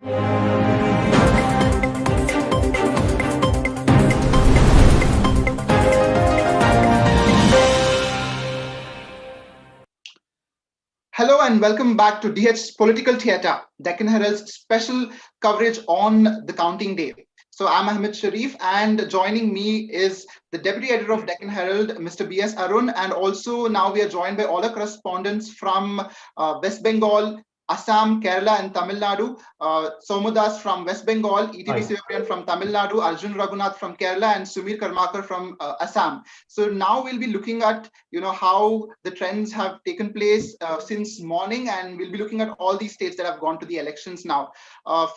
Hello and welcome back to DH's Political Theatre, Deccan Herald's special coverage on the counting day. So I'm Ahmed Shariff, and joining me is the Deputy Editor of Deccan Herald, Mr. BS Arun, and also now we are joined by all our correspondents from West Bengal, Assam, Kerala, and Tamil Nadu. Somudas from West Bengal, ETB Sivapriyan from Tamil Nadu, Arjun Raghunath from Kerala, and Sumir Karmakar from Assam. So now we'll be looking at how the trends have taken place since morning, and we'll be looking at all these states that have gone to the elections now.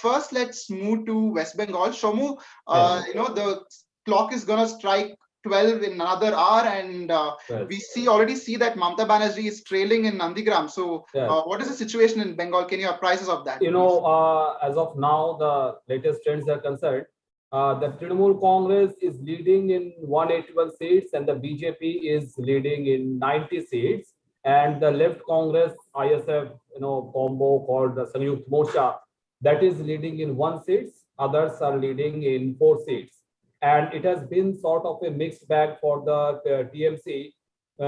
First, let's move to West Bengal. Shomu, the clock is gonna strike 12 in another hour, and we already see that Mamata Banerjee is trailing in Nandigram. So what is the situation in Bengal? Can you apprise us of that? As of now, the latest trends are concerned. The Trinamool Congress is leading in 181 seats, and the BJP is leading in 90 seats. And the Left Congress ISF, combo called the Sangyukt Morcha, that is leading in 1 seat. Others are leading in 4 seats. And it has been sort of a mixed bag for the TMC,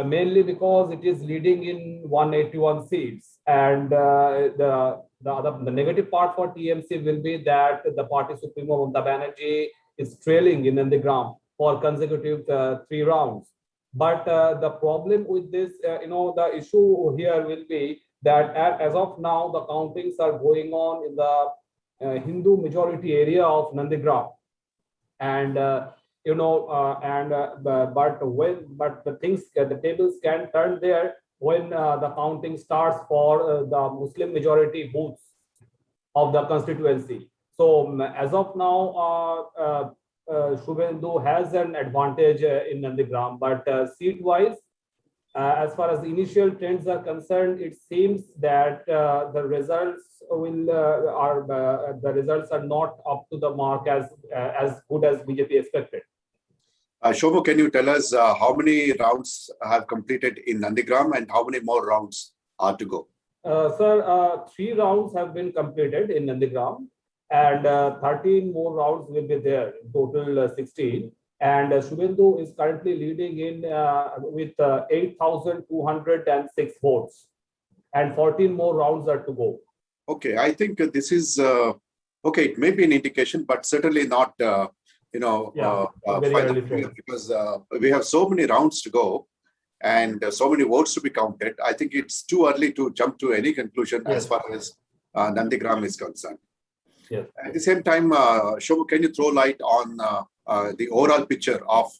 mainly because it is leading in 181 seats. And the negative part for TMC will be that the party supremo Mamata Banerjee is trailing in Nandigram for consecutive 3 rounds. But the problem with this, the issue here will be that as of now, the countings are going on in the Hindu majority area of Nandigram. And but the tables can turn there when the counting starts for the Muslim majority booths of the constituency. So as of now, Shubhendu has an advantage in Nandigram, but seat-wise, as far as the initial trends are concerned, it seems that the results are not up to the mark as good as BJP expected. Shomu, can you tell us how many rounds have completed in Nandigram and how many more rounds are to go? Sir, 3 rounds have been completed in Nandigram, and 13 more rounds will be there, in total 16. And Shubhendu is currently leading in with 8,206 votes, and 14 more rounds are to go. Okay, I think this is okay. It may be an indication, but certainly not. Because we have so many rounds to go, and so many votes to be counted. I think it's too early to jump to any conclusion as far as Nandigram is concerned. Yes. At the same time, Shomu, can you throw light on the overall picture of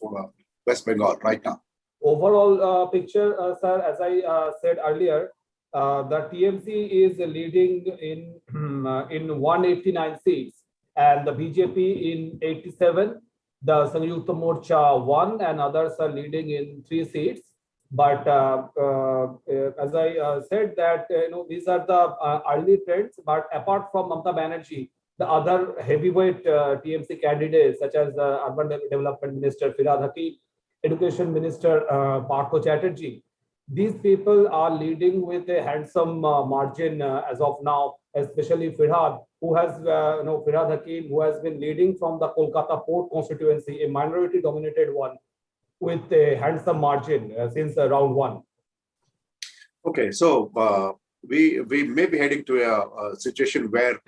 West Bengal right now? Overall picture, sir, as I said earlier, the TMC is leading in 189 seats, and the BJP in 87. The Sangyukt Morcha 1, and others are leading in 3 seats. But as I said that these are the early trends. But apart from Mamata Banerjee, the other heavyweight TMC candidates such as Urban Development Minister Firhad Hakim, Education Minister Partho Chatterjee, these people are leading with a handsome margin as of now, especially Firhad, who has Firhad Hakim, who has been leading from the Kolkata Port constituency, a minority-dominated one, with a handsome margin since round 1. Okay, so we may be heading to a situation where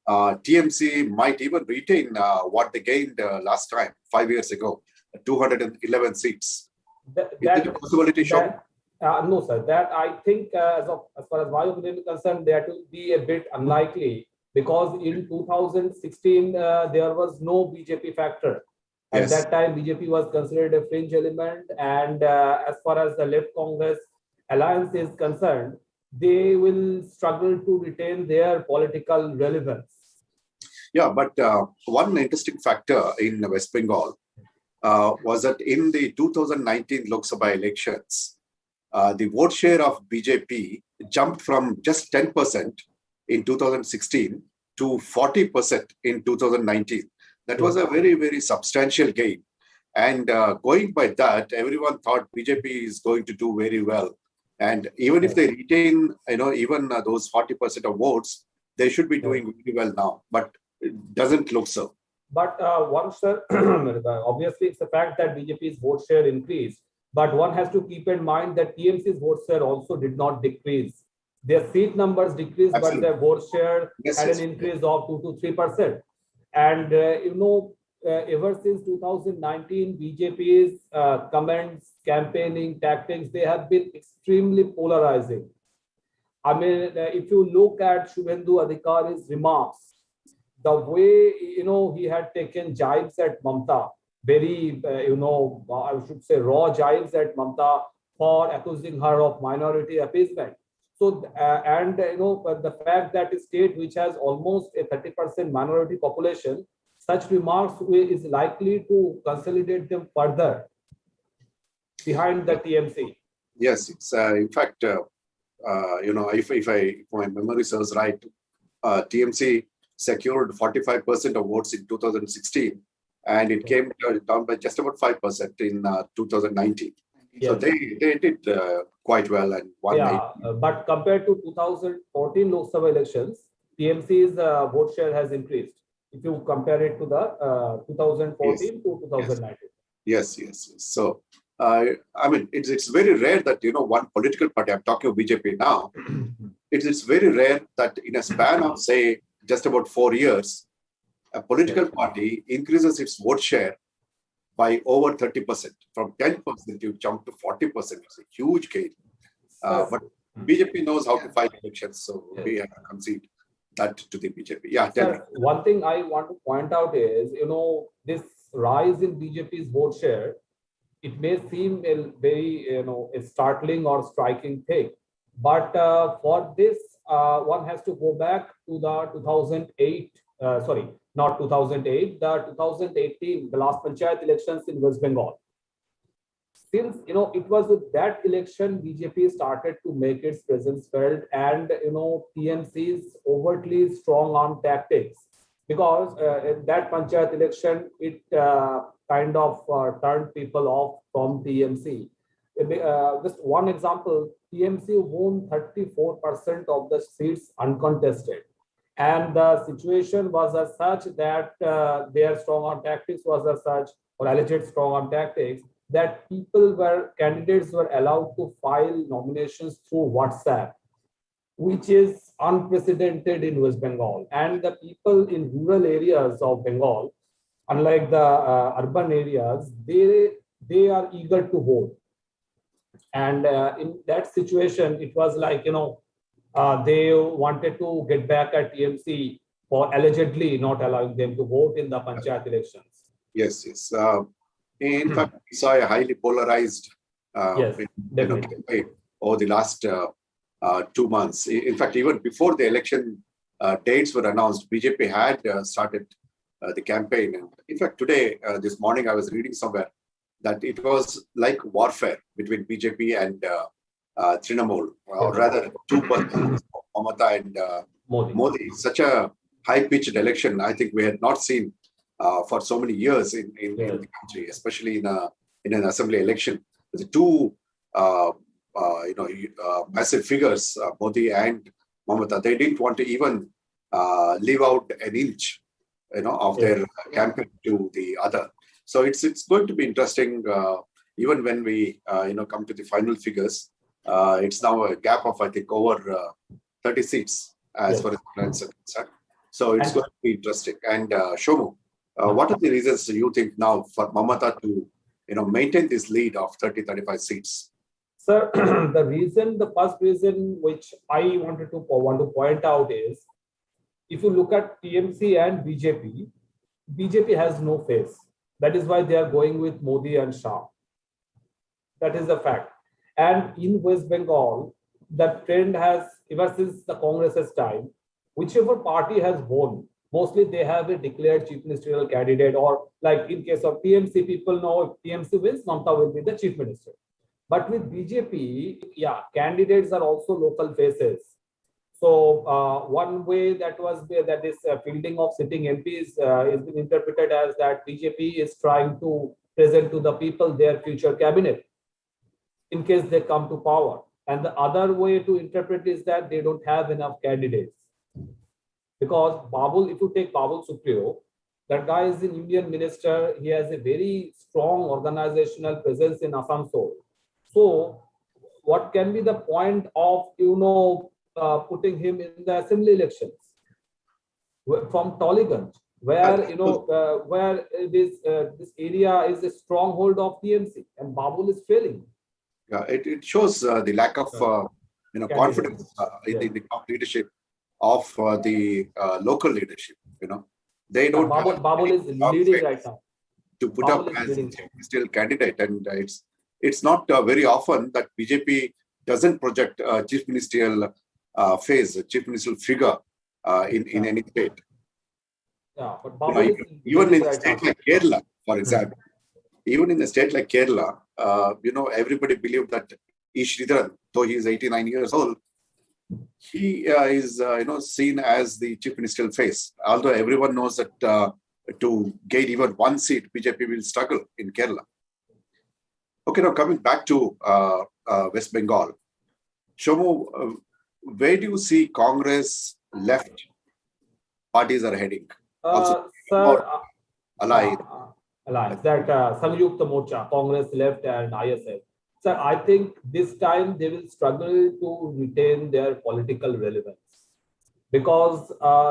TMC might even retain what they gained last time, 5 years ago, 211 seats. Is it a possibility, Sean? No, sir. That I think, as far as my opinion is concerned, that will be a bit unlikely, because in 2016 there was no BJP factor. At that time, BJP was considered a fringe element, and as far as the Left Congress alliance is concerned, they will struggle to retain their political relevance. Yeah, but one interesting factor in West Bengal was that in the 2019 Lok Sabha elections, the vote share of BJP jumped from just 10% in 2016 to 40% in 2019. That was a very, very substantial gain. And going by that, everyone thought BJP is going to do very well. And even if they retain, even those 40% of votes, they should be doing very well now, but it doesn't look so. But one, sir, obviously it's a fact that BJP's vote share increased, but one has to keep in mind that TMC's vote share also did not decrease. Their seat numbers decreased, Absolutely. but their vote share had an increase of 2 to 3%. And ever since 2019, BJP's comments, campaigning, tactics, they have been extremely polarizing. I mean, if you look at Shubhendu Adhikari's remarks, the way, he had taken jibes at Mamta, very, I should say raw jibes at Mamta for accusing her of minority appeasement. So, the fact that a state which has almost a 30% minority population, such remarks is likely to consolidate them further behind the TMC. Yes, it's in fact, if my memory serves right, TMC secured 45% of votes in 2016, and it came down by just about 5% in 2019. Yes. So they did quite well and won. Yeah, but compared to 2014 Lok Sabha elections, TMC's vote share has increased. If you compare it to the 2014 to 2019. Yes. So, I mean, it's very rare that, one political party, I'm talking of BJP now, it's very rare that in a span of, say, just about 4 years, a political party increases its vote share by over 30%. From 10%, you jump to 40%. It's a huge gain. But BJP knows how to fight elections, so we have to concede that to the BJP. Yeah, Sir, one thing I want to point out is, this rise in BJP's vote share, it may seem a very, a startling or striking thing. But for this, one has to go back to the 2008, not 2008, the 2018, the last panchayat elections in West Bengal. Since, it was with that election, BJP started to make its presence felt, and, TMC's overtly strong arm tactics, because in that panchayat election, it kind of turned people off from TMC. Just one example, TMC won 34% of the seats uncontested. And the situation was as such that their strong arm tactics was as such, or alleged strong arm tactics, that candidates were allowed to file nominations through WhatsApp, which is unprecedented in West Bengal. And the people in rural areas of Bengal, unlike the urban areas, they are eager to vote. And in that situation, it was like, they wanted to get back at TMC for allegedly not allowing them to vote in the panchayat elections. Yes. In fact, we saw a highly polarized campaign over the last 2 months. In fact, even before the election dates were announced, BJP had started the campaign. And in fact, today, this morning, I was reading somewhere that it was like warfare between BJP and Trinamool, or rather two persons, Mamata and Modi. Such a high-pitched election, I think we had not seen for so many years in the country, especially in an assembly election. The two massive figures, Modi and Mamata, they didn't want to even leave out an inch, of their campaign to the other. So it's going to be interesting, even when we come to the final figures. It's now a gap of, I think, over 30 seats as far as plans are concerned. So it's going to be interesting. And Shomu, what are the reasons you think now for Mamata to maintain this lead of 30-35 seats? Sir, the first reason which I want to point out is, if you look at TMC and BJP has no face. That is why they are going with Modi and Shah. That is the fact. And in West Bengal, the trend has, ever since the Congress's time, whichever party has won, mostly they have a declared chief ministerial candidate, or like in case of TMC, people know if TMC wins, Mamata will be the chief minister. But with BJP, candidates are also local faces. So one way that this fielding of sitting MPs is been interpreted as that BJP is trying to present to the people their future cabinet in case they come to power. And the other way to interpret is that they don't have enough candidates. Because Babul, if you take Babul Supriyo, that guy is an Union minister. He has a very strong organizational presence in Assam. So what can be the point of, putting him in the assembly elections from Toliganj, where, where this area is a stronghold of TMC, and Babul is failing. Yeah, it shows the lack of confidence in the top leadership of the local leadership. They don't. Babul is leading right now to put up as a still candidate, and it's not very often that BJP doesn't project a chief ministerial phase, a chief ministerial figure in any state. Yeah, but Babul even in a state like Kerala, for example, even in a state like Kerala, everybody believed that Sridharan, though he is 89 years old, he is seen as the chief ministerial face. Although everyone knows that to gain even one seat, BJP will struggle in Kerala. Okay, now coming back to West Bengal, Shomu, where do you see Congress left parties are heading? Also, alliance that Samyukta Morcha, Congress left and ISF. Sir, I think this time they will struggle to retain their political relevance, because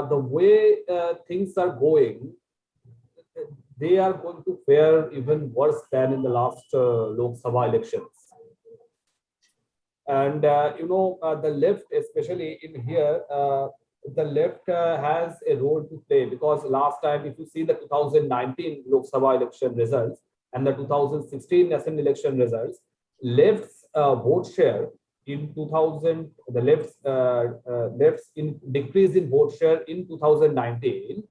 the way things are going, they are going to fare even worse than in the last Lok Sabha elections. And the left, especially in here, the left has a role to play, because last time, if you see the 2019 Lok Sabha election results and the 2016 Assembly election results, left's vote share in 2000, the left's decrease in vote share in 2019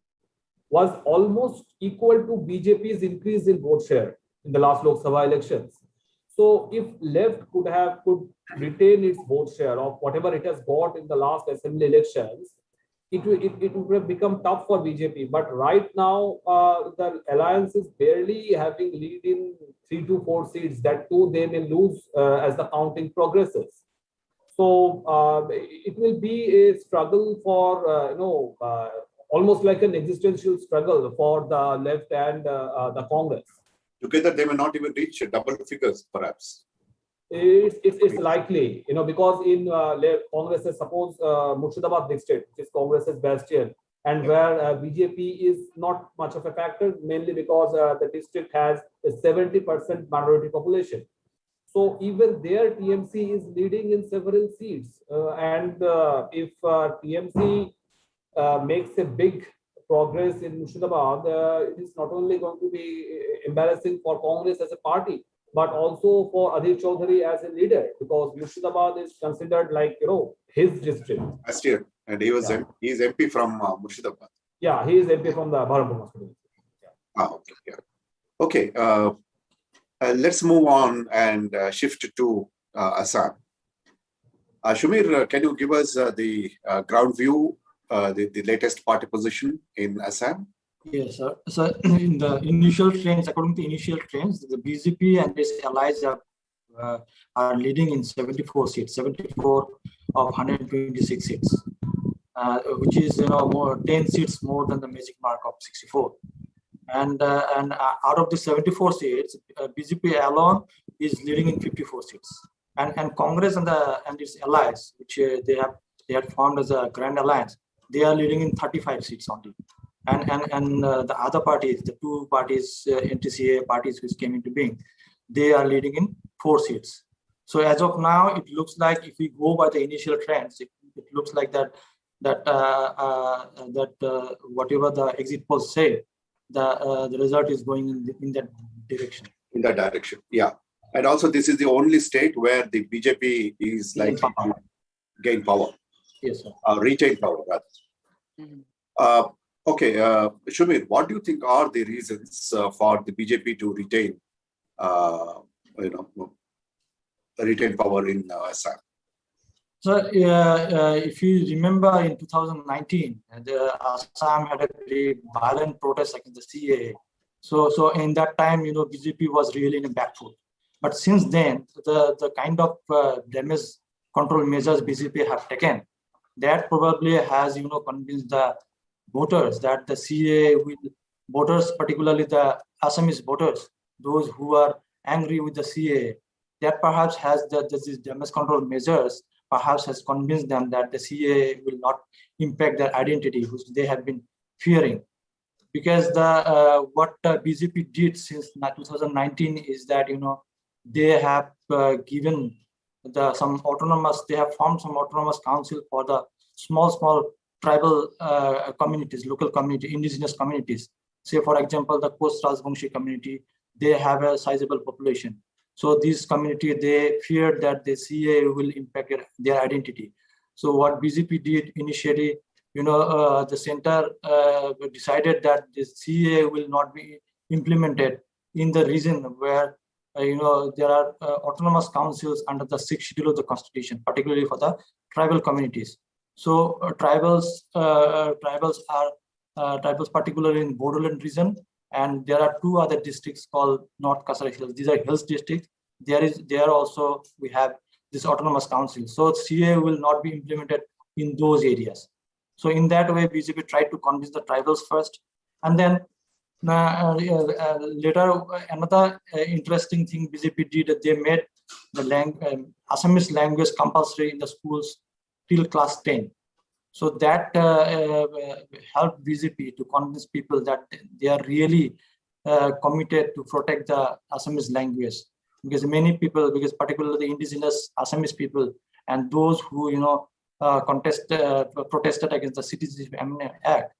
was almost equal to BJP's increase in vote share in the last Lok Sabha elections. So if left could retain its vote share of whatever it has got in the last assembly elections, it would have become tough for BJP. But right now, the alliance is barely having lead in 3 to 4 seats. That too, they may lose as the counting progresses. So it will be a struggle for, almost like an existential struggle for the left and the Congress. Together, they may not even reach double figures, perhaps. It's likely, because in Congress, suppose Murshidabad district, which is Congress's bastion, and where BJP is not much of a factor, mainly because the district has a 70% minority population. So even there, TMC is leading in several seats. And if TMC makes a big progress in Murshidabad, it is not only going to be embarrassing for Congress as a party, but also for Adhir Chaudhary as a leader, because Murshidabad is considered like, his district. Last year, and he was he is MP from Murshidabad. Yeah, he is MP from the Bharatpur Hospital. Okay. Let's move on and shift to Assam. Shumir, can you give us the ground view, the latest party position in Assam? Yes, sir. So in the initial trends, according to initial trends, the BJP and its allies are leading in 74 seats, 74 of 126 seats, which is more 10 seats more than the magic mark of 64. And out of the 74 seats, BJP alone is leading in 54 seats. And Congress and its allies, which they had formed as a grand alliance, they are leading in 35 seats only. And the other parties, the two parties, NTCA parties which came into being, they are leading in 4 seats. So as of now, it looks like, if we go by the initial trends, it looks like that whatever the exit polls say, the result is going in that direction. In that direction, yeah. And also, this is the only state where the BJP is likely to gain power. Yes, sir. Retain power, rather. Okay, Shumir, what do you think are the reasons for the BJP to retain, retain power in Assam? So, if you remember, in 2019, Assam had a very violent protest against the CAA. So in that time, BJP was really in a back foot. But since then, the kind of damage control measures BJP have taken, that probably has, convinced the voters that the CA will, voters, particularly the Assamese voters, those who are angry with the CA, that perhaps has these damage control measures, perhaps has convinced them that the CA will not impact their identity, which they have been fearing. Because the what BJP did since 2019 is that, they have given some autonomous, they have formed some autonomous council for the small tribal communities, local community, indigenous communities. Say, for example, the Kost Rajbangshi community, they have a sizable population. So this community, they feared that the CA will impact their identity. So what BJP did initially, the center decided that the CA will not be implemented in the region where there are autonomous councils under the 6th schedule of the Constitution, particularly for the tribal communities. So tribals are tribals, particularly in Bodoland region, and there are 2 other districts called North Kasar Hills. These are hills districts. There also we have this autonomous council. So CA will not be implemented in those areas. So in that way, BJP tried to convince the tribals first, and then later another interesting thing BJP did, they made the Assamese language compulsory in the schools till class 10. So that helped BJP to convince people that they are really committed to protect the Assamese language, because many people, because particularly the indigenous Assamese people and those who protested against the Citizenship Amendment Act,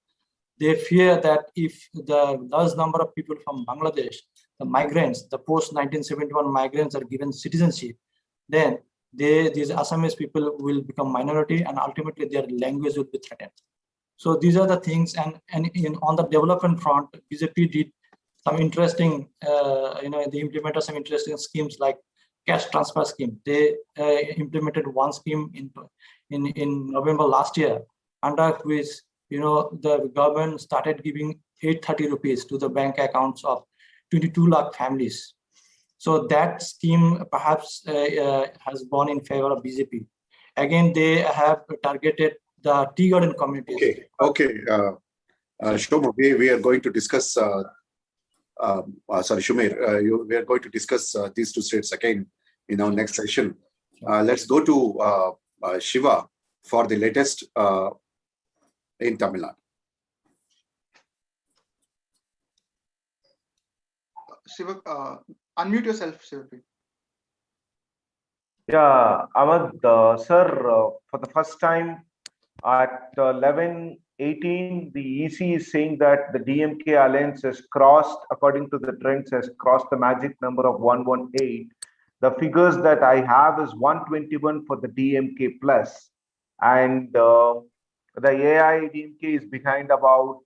they fear that if the large number of people from Bangladesh, the migrants, the post-1971 migrants are given citizenship, then these Assamese people will become minority, and ultimately their language will be threatened. So these are the things, and on the development front, BJP did some interesting, they implemented some interesting schemes like cash transfer scheme. They implemented one scheme in November last year, under which the government started giving 830 rupees to the bank accounts of 22 lakh families. So that scheme perhaps has gone in favor of BJP. Again, they have targeted the tea garden communities. Okay. Shoma, we are going to discuss. Shumir, we are going to discuss these 2 states again in our next session. Let's go to Shiva for the latest in Tamil Nadu. Shiva, unmute yourself, Shiva. Yeah, Ahmed, sir, for the first time at 11:18, the EC is saying that the DMK alliance has crossed, according to the trends, has crossed the magic number of 118. The figures that I have is 121 for the DMK plus, and the AIDMK is behind about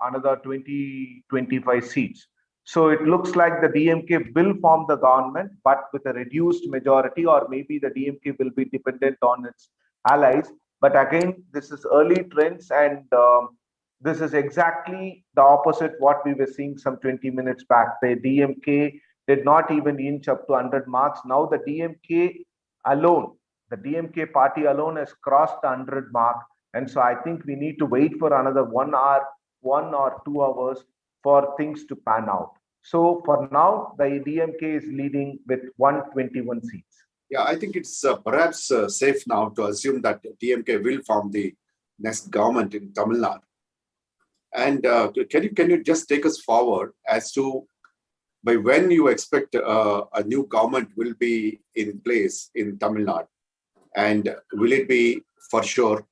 another 20-25 seats. So it looks like the DMK will form the government, but with a reduced majority, or maybe the DMK will be dependent on its allies. But again, this is early trends, and this is exactly the opposite what we were seeing some 20 minutes back. The DMK did not even inch up to 100 marks. Now the DMK alone, the DMK party alone has crossed the 100 mark. And so I think we need to wait for another 1 hour, 1 or 2 hours for things to pan out. So for now, the DMK is leading with 121 seats. Yeah, I think it's perhaps safe now to assume that DMK will form the next government in Tamil Nadu. And can you just take us forward as to by when you expect a new government will be in place in Tamil Nadu? And will it be for sure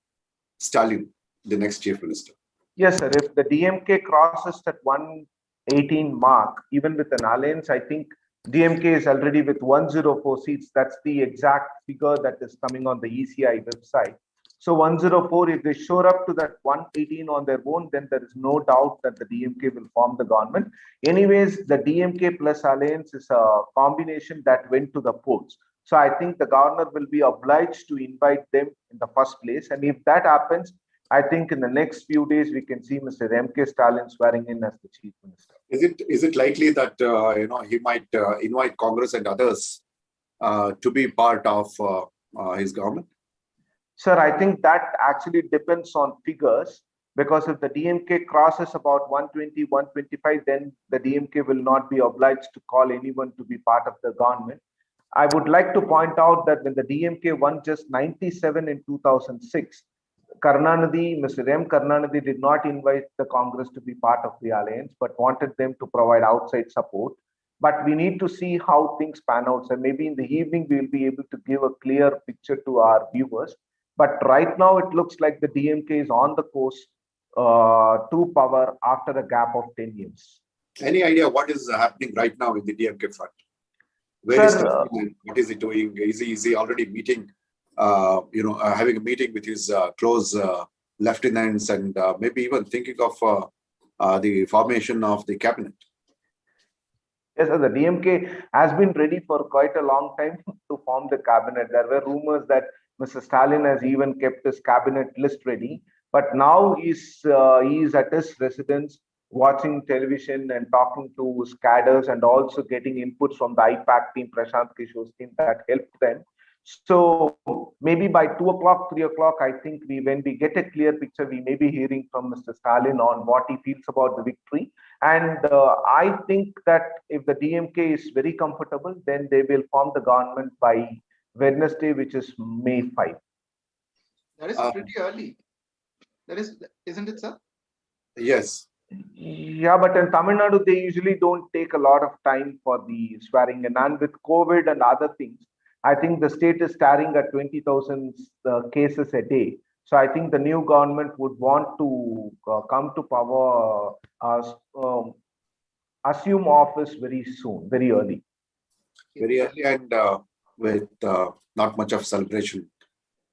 Stalin, the next chief minister? Yes, sir. If the DMK crosses that 118 mark, even with an alliance, I think DMK is already with 104 seats. That's the exact figure that is coming on the ECI website. So 104, if they shore up to that 118 on their own, then there is no doubt that the DMK will form the government. Anyways, the DMK plus alliance is a combination that went to the polls. So I think the governor will be obliged to invite them in the first place. And if that happens, I think in the next few days, we can see Mr. M.K. Stalin swearing in as the chief minister. Is it likely that he might invite Congress and others to be part of his government? Sir, I think that actually depends on figures. because if the DMK crosses about 120, 125, then the DMK will not be obliged to call anyone to be part of the government. I would like to point out that when the DMK won just 97 in 2006, Mr. M. Karunanidhi did not invite the Congress to be part of the alliance, but wanted them to provide outside support. But we need to see how things pan out. So maybe in the evening, we will be able to give a clear picture to our viewers. But right now, it looks like the DMK is on the course to power after a gap of 10 years. Any idea what is happening right now in the DMK front? Where is the what is he doing? Is he already meeting, having a meeting with his close lieutenants and maybe even thinking of the formation of the cabinet? Yes, the DMK has been ready for quite a long time to form the cabinet. There were rumors that Mr. Stalin has even kept his cabinet list ready, but now he is at his residence watching television and talking to his cadres and also getting inputs from the IPAC team, Prashant Kishore's team that helped them. So maybe by 2 o'clock, 3 o'clock, I think when we get a clear picture, we may be hearing from Mr. Stalin on what he feels about the victory. And I think that if the DMK is very comfortable, then they will form the government by Wednesday, which is May 5. That is pretty early. That is, isn't it, sir? Yes. Yeah, but in Tamil Nadu, they usually don't take a lot of time for the swearing in. And with COVID and other things, I think the state is staring at 20,000 cases a day. So I think the new government would want to come to power, assume office very soon, very early. Very early and with not much of celebration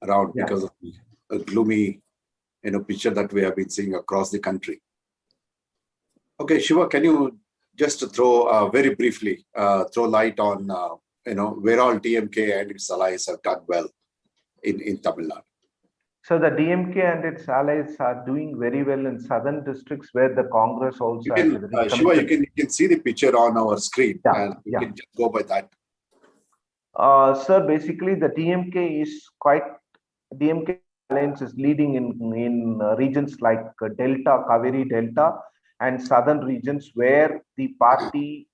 around because of the gloomy, picture that we have been seeing across the country. Okay, Shiva, can you just throw very briefly throw light on where all DMK and its allies have done well in Tamil Nadu? So the DMK and its allies are doing very well in southern districts where the Congress also has a very Shiva, you can see the picture on our screen and you can just go by that. Sir, basically the DMK alliance is leading in regions like Delta, Kaveri Delta and southern regions where the party,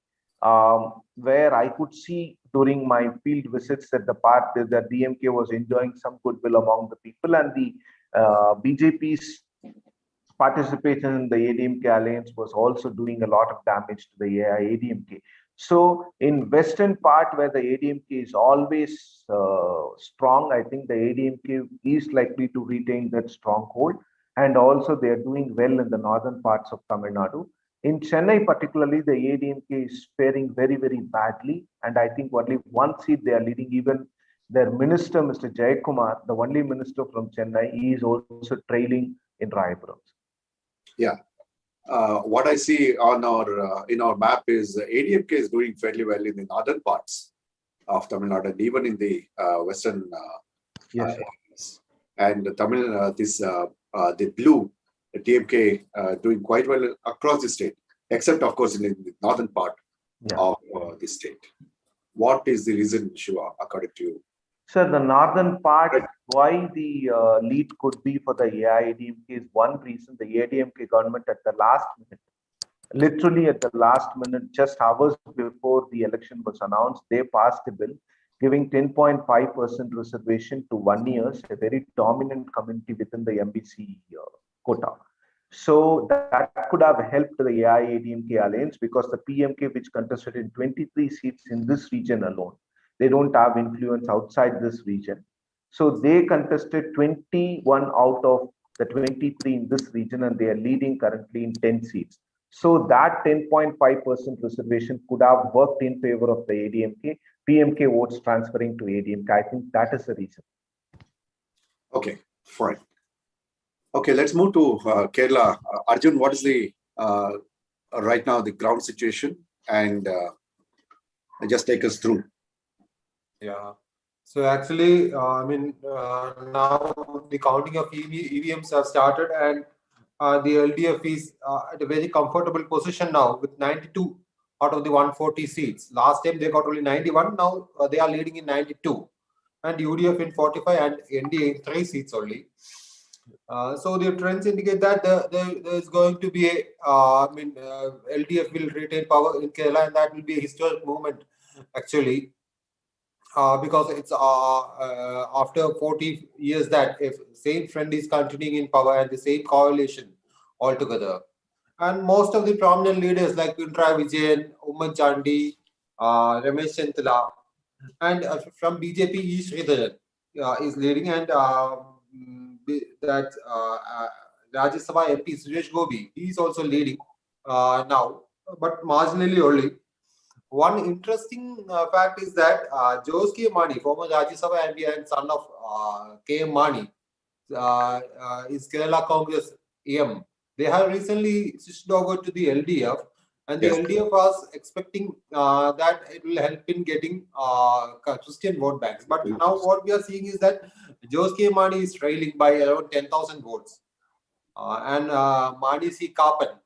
where I could see during my field visits that the DMK was enjoying some goodwill among the people, and the BJP's participation in the ADMK alliance was also doing a lot of damage to the ADMK. So in western part where the ADMK is always strong, I think the ADMK is likely to retain that stronghold, and also they are doing well in the northern parts of Tamil Nadu. In Chennai, particularly, the ADMK is faring very, very badly. And I think only one seat they are leading. Even their minister, Mr. Jayakumar, the only minister from Chennai, he is also trailing in Rayapuram. Yeah. What I see on our in our map is ADMK is doing fairly well in the northern parts of Tamil Nadu and even in the western areas. And Tamil, the blue, the DMK doing quite well across the state, except of course in the northern part of the state. What is the reason, Shiva, according to you? Sir, the northern part, why the lead could be for the AIADMK is one reason. The AIADMK government at the last minute, literally at the last minute, just hours before the election was announced, they passed a bill giving 10.5% reservation to 1 year, a very dominant community within the MBC quota. So that could have helped the AIADMK alliance because the PMK, which contested in 23 seats in this region alone, they don't have influence outside this region. So they contested 21 out of the 23 in this region, and they are leading currently in 10 seats. So that 10.5% reservation could have worked in favor of the ADMK, PMK votes transferring to ADMK. I think that is the reason. Okay, fine. Okay, let's move to Kerala. Arjun, what is the right now the ground situation, and just take us through. Yeah. So actually, now the counting of EVMs have started, and the LDF is at a very comfortable position now with 92 out of the 140 seats. Last time they got only 91. Now they are leading in 92, and UDF in 45 and NDA in 3 seats only. So the trends indicate that there is going to be a, LDF will retain power in Kerala, and that will be a historic moment, actually, because it's after 40 years that if same friend is continuing in power and the same coalition altogether. And most of the prominent leaders like Pinarayi Vijayan, Umman Chandi, Ramesh Chantala, and from BJP, E. Sridharan is leading, and that Rajya Sabha MP Suresh Gopi, he is also leading now, but marginally only. One interesting fact is that Jose K. Mani, former Rajya Sabha MP and son of K. M. Mani, is Kerala Congress AM. They have recently switched over to the LDF, and the LDF was expecting that it will help in getting Christian vote banks. But now what we are seeing is that Jose K. Mani is trailing by around 10,000 votes. And Mani C. Kapan,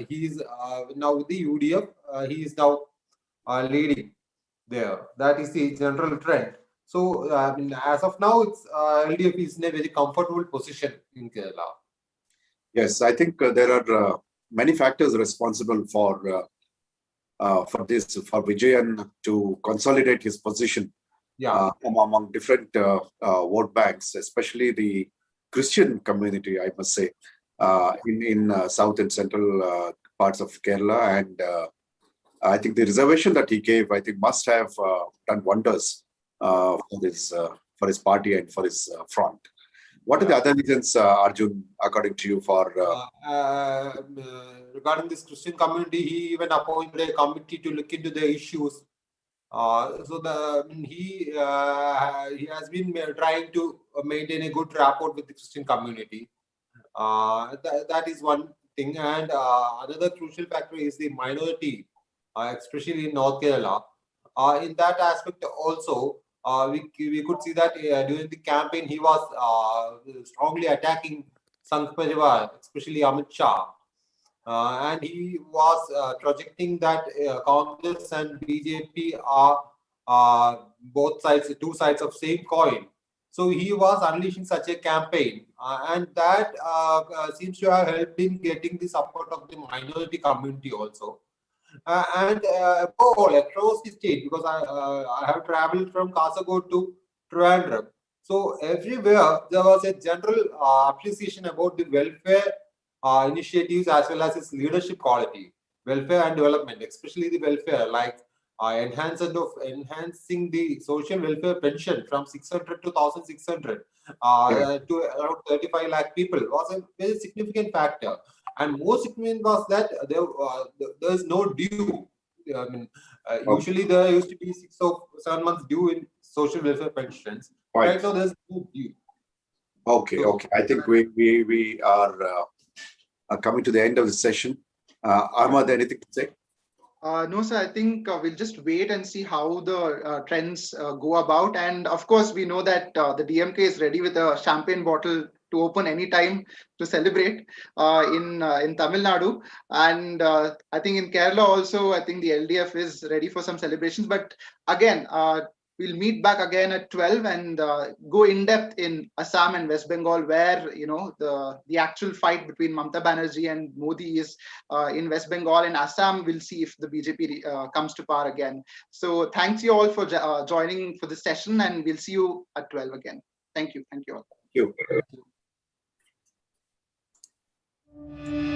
he is now with the UDF, he is now leading there. That is the general trend. So, as of now, it's LDF is in a very comfortable position in Kerala. Yes, I think there are many factors responsible for this, for Vijayan to consolidate his position among different vote banks, especially the Christian community, I must say, in south and central parts of Kerala. And I think the reservation that he gave, I think, must have done wonders for his party and for his front. What are the other reasons, Arjun, according to you, for regarding this Christian community? He even appointed a committee to look into the issues. He has been trying to maintain a good rapport with the Christian community. That is one thing, and another crucial factor is the minority, especially in North Kerala. In that aspect, also, we could see that during the campaign he was strongly attacking Sangh Parivar, especially Amit Shah, and he was projecting that Congress and BJP are both sides, two sides of same coin. So he was unleashing such a campaign, and that seems to have helped in getting the support of the minority community also. And all across the state, because I have traveled from Kasaragod to Trivandrum. So everywhere there was a general appreciation about the welfare initiatives as well as its leadership quality, welfare and development, especially the welfare, like enhancing the social welfare pension from 600 to 1,600 to around 35 lakh people was a very significant factor. And most significant was that there is no due. Usually there used to be 6 or 7 months due in social welfare pensions. Right now there's no due. Okay. I think we are coming to the end of the session. Ahmed, anything to say? No, sir, I think we'll just wait and see how the trends go about. And of course, we know that the DMK is ready with a champagne bottle to open anytime to celebrate in Tamil Nadu. And I think in Kerala also, I think the LDF is ready for some celebrations. But again, we'll meet back again at 12 and go in depth in Assam and West Bengal, where the actual fight between Mamata Banerjee and Modi is in West Bengal. And Assam, we'll see if the BJP comes to power again. So thanks you all for joining for this session, and we'll see you at 12 again. Thank you. Thank you all. Thank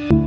you.